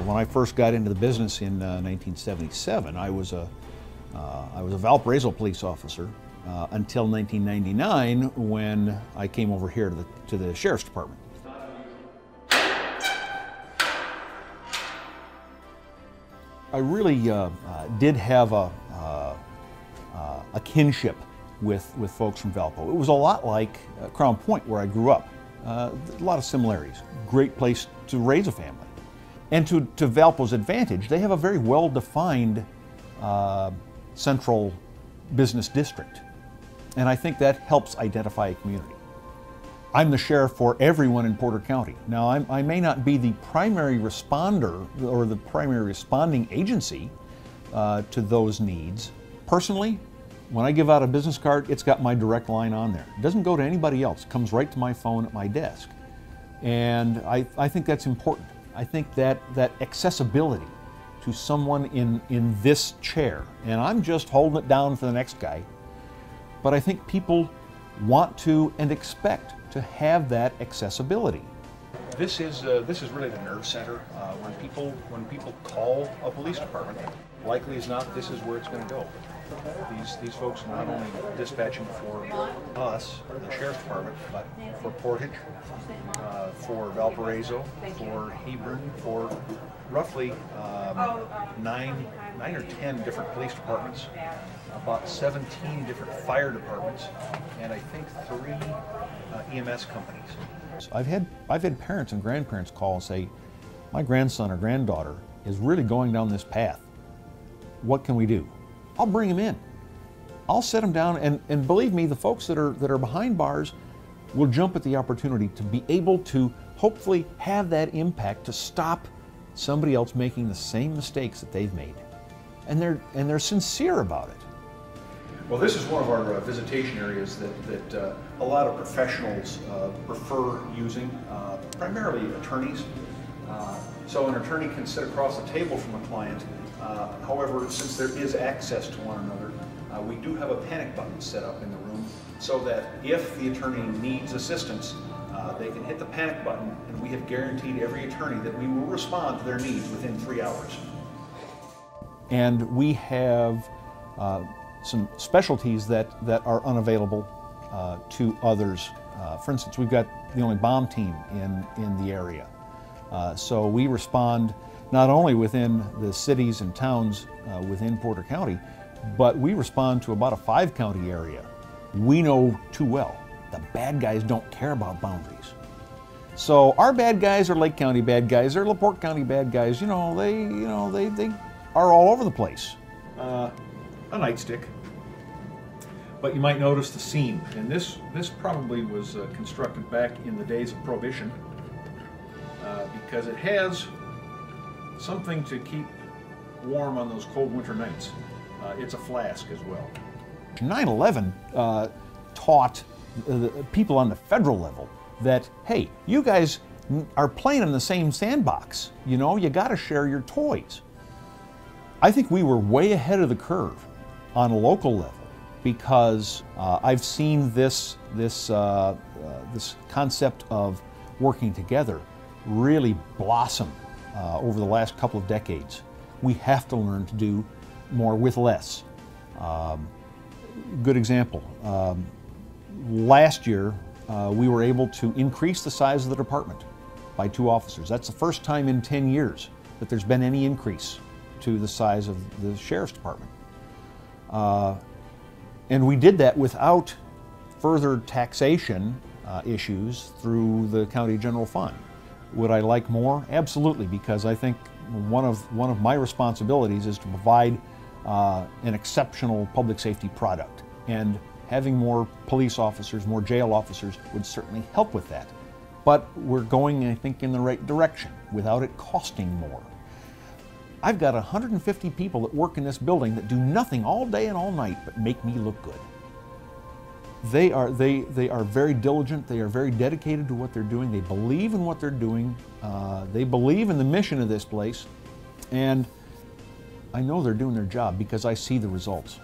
When I first got into the business in 1977, I was a Valparaiso police officer until 1999 when I came over here to the Sheriff's Department. I really did have a kinship with folks from Valpo. It was a lot like Crown Point, where I grew up. A lot of similarities. Great place to raise a family. And to Valpo's advantage, they have a very well-defined central business district. And I think that helps identify a community. I'm the sheriff for everyone in Porter County. Now, I may not be the primary responder or the primary responding agency to those needs. Personally, when I give out a business card, it's got my direct line on there. It doesn't go to anybody else. It comes right to my phone at my desk. And I think that's important. I think that accessibility to someone in this chair, and I'm just holding it down for the next guy, but I think people want to and expect to have that accessibility. This is really the nerve center. When people call a police department, likely as not, this is where it's going to go. These folks are not only dispatching for us, the Sheriff's Department, but for Portage, for Valparaiso, for Hebron, for roughly 9 or 10 different police departments, about 17 different fire departments, and I think 3 EMS companies. So I've had parents and grandparents call and say, my grandson or granddaughter is really going down this path. What can we do? I'll bring him in. I'll set him down, and believe me, the folks that are behind bars will jump at the opportunity to be able to hopefully have that impact to stop somebody else making the same mistakes that they've made. And they're sincere about it. Well, this is one of our visitation areas that a lot of professionals prefer using, primarily attorneys. So an attorney can sit across the table from a client. However, since there is access to one another, we do have a panic button set up in the room so that if the attorney needs assistance, they can hit the panic button, and we have guaranteed every attorney that we will respond to their needs within 3 hours. And we have some specialties that are unavailable to others. For instance, we've got the only bomb team in the area. So we respond not only within the cities and towns within Porter County, but we respond to about a 5-county area. We know too well the bad guys don't care about boundaries. So our bad guys are Lake County bad guys, they're LaPorte County bad guys. They are all over the place. A nightstick. But you might notice the seam, and this probably was constructed back in the days of Prohibition because it has something to keep warm on those cold winter nights. It's a flask as well. 9/11 taught people on the federal level that, hey, you guys are playing in the same sandbox. You got to share your toys. I think we were way ahead of the curve on a local level because I've seen this concept of working together really blossom over the last couple of decades. We have to learn to do more with less. Good example. Last year, we were able to increase the size of the department by 2 officers. That's the first time in 10 years that there's been any increase to the size of the Sheriff's Department. And we did that without further taxation issues through the county general fund. Would I like more? Absolutely, because I think one of my responsibilities is to provide an exceptional public safety product, and having more police officers, more jail officers would certainly help with that. But we're going, I think, in the right direction without it costing more. I've got 150 people that work in this building that do nothing all day and all night but make me look good. They are very diligent, they are very dedicated to what they're doing, they believe in what they're doing, they believe in the mission of this place, and I know they're doing their job because I see the results.